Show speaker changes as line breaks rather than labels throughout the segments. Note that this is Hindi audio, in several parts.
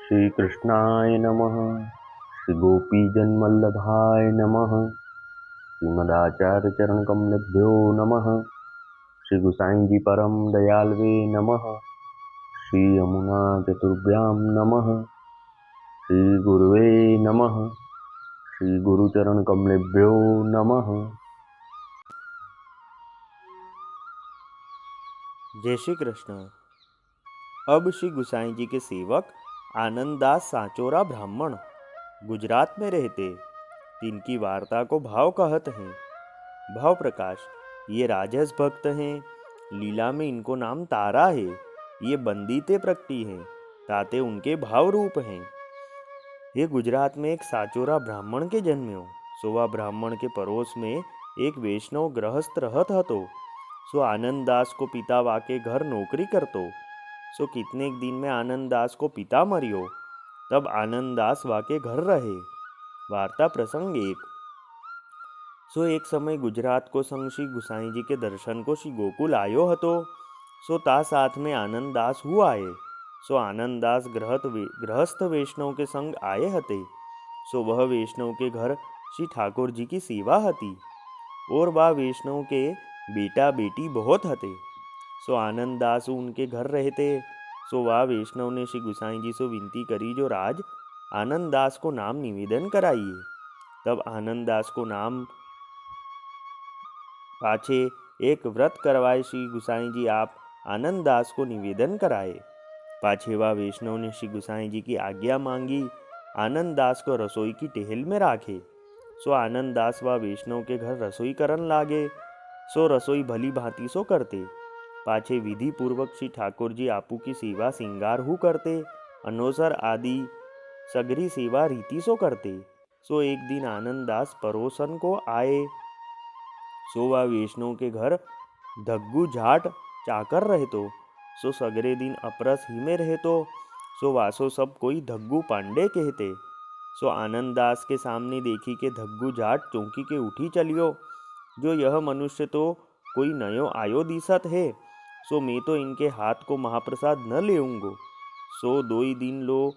श्री कृष्णाय नमः। श्री गोपीजनवल्लभाय नमः। श्रीमदाचार्य चरण कमलेभ्यो नमः। श्री गुसाई जी परम दयालवे नमः। श्री यमुना चतुर्भ्यां नमः। श्री गुरुवे नमः। श्री गुरुचरण कमलेभ्यो नमः।
जय श्री कृष्ण। अब श्री गुसाई जी के सेवक आनंददास सांचोरा ब्राह्मण गुजरात में रहते, तिनकी वार्ता को भाव कहत हैं। भाव प्रकाश, ये राजस भक्त हैं, लीला में इनको नाम तारा है। ये बंदीते प्रकटी हैं, ताते उनके भाव रूप हैं। ये गुजरात में एक साचोरा ब्राह्मण के जन्म्यो। सोवा ब्राह्मण के पड़ोस में एक वैष्णव गृहस्थ रहत हतो। सो आनंददास को पिता वाके घर नौकरी करतो। सो कितने दिन में आनंददास को पिता मरियो, तब आनंददास वाके घर रहे। वार्ता प्रसंग 1। सो एक समय गुजरात को संग श्री गुसाई जी के दर्शन को श्री गोकुल आयो हतो। सो ता साथ में आनंददास हुआ आए। सो आनंददास गृहस्थ वैष्णव के संग आए हते। सो वह वैष्णव के घर श्री ठाकुर जी की सेवा हती, और वह वैष्णव के बेटा बेटी बहुत हते। सो आनंददास उनके घर रहते। सो वह वैष्णव ने श्री गुसाई जी से विनती करी, जो राज आनंददास को नाम निवेदन कराइए। तब आनंददास को नाम पाछे एक व्रत करवाए श्री गुसाई जी आप आनंददास को निवेदन कराए। पाछे वह वैष्णव ने श्री गुसाई जी की आज्ञा मांगी, आनंददास को रसोई की टहल में राखे। सो आनंददास व वैष्णव के घर रसोई करन लागे। सो रसोई भली भांति सो करते। पाछे विधि पूर्वक श्री ठाकुर जी आपू की सेवा सिंगार हु करते। अनोसर आदि सगरी सेवा रीति सो करते। सो एक दिन आनंददास परोसन को आए। सो वह वैष्णव के घर धग्गू झाट चाकर रहतो। सो सगरे दिन अपरस ही में रहतो। सो वासो सब कोई धग्गू पांडे कहते। सो आनंददास के सामने देखी के धग्गू जाट चौंकी के उठी चलियो, जो यह मनुष्य तो कोई नयो आयो दिसत है। सो मैं तो इनके हाथ को महाप्रसाद न लेऊंगो। सो 2 दिन लो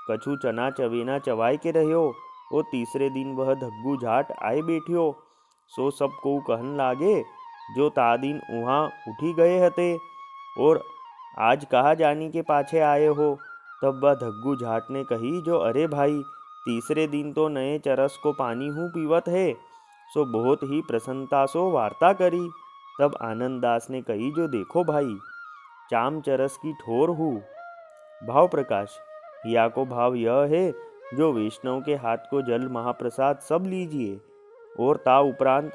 कछु चना चवेना चवाय के रह्यो। वो तीसरे दिन वह धग्गू जाट आए बैठियो। सो सब को कहन लागे, जो ता दिन वहाँ उठी गए हते और आज कहा जानी के पाछे आए हो। तब वह धग्गू जाट ने कही, जो अरे भाई, तीसरे दिन तो नए चरस को पानी हूँ पीवत है। सो बहुत ही प्रसन्नता सो वार्ता करी। तब आनंददास ने कही, जो देखो भाई, चाम चरस की ठोर हूँ। भाव प्रकाश, या को भाव यह है, जो वैष्णव के हाथ को जल महाप्रसाद सब लीजिए, और ता उपरांत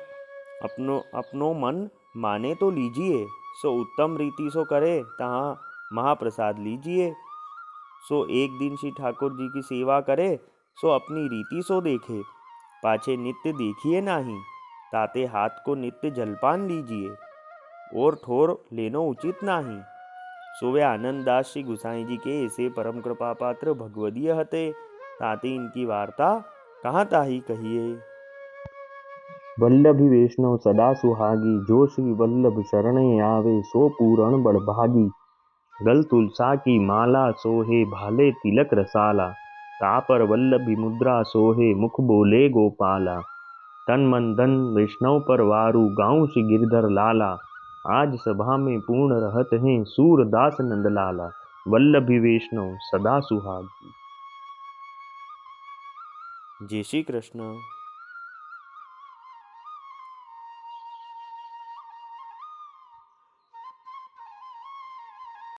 अपनो मन माने तो लीजिए। सो उत्तम रीति सो करे तहाँ महाप्रसाद लीजिए। सो एक दिन श्री ठाकुर जी की सेवा करे, सो अपनी रीति सो देखे। पाछे नित्य देखिए नाही, ताते हाथ को नित्य जलपान लीजिए, और ठोर लेनो उचित नाही। सो वे आनंददास श्री गुसाई जी के ऐसे परम कृपा पात्र भगवदीय हते, ताते इनकी वार्ता कहाँ ताही कहिए।
वल्लभी वैष्णव सदा सुहागी, जो श्री वल्लभ शरणे आवे सो पूरण बड़भागी। गल तुलसा की माला सोहे, भाले तिलक रसाला। तापर वल्लभी मुद्रा सोहे, मुख बोले गोपाला। तन मन धन वैष्णव पर वारू, गाँव श्री गिरधर लाला। आज सभा में पूर्ण रहत हैं, सूरदास नंदलाला। वल्लभी वैष्णव सदा सुहागी।
जय श्री कृष्ण।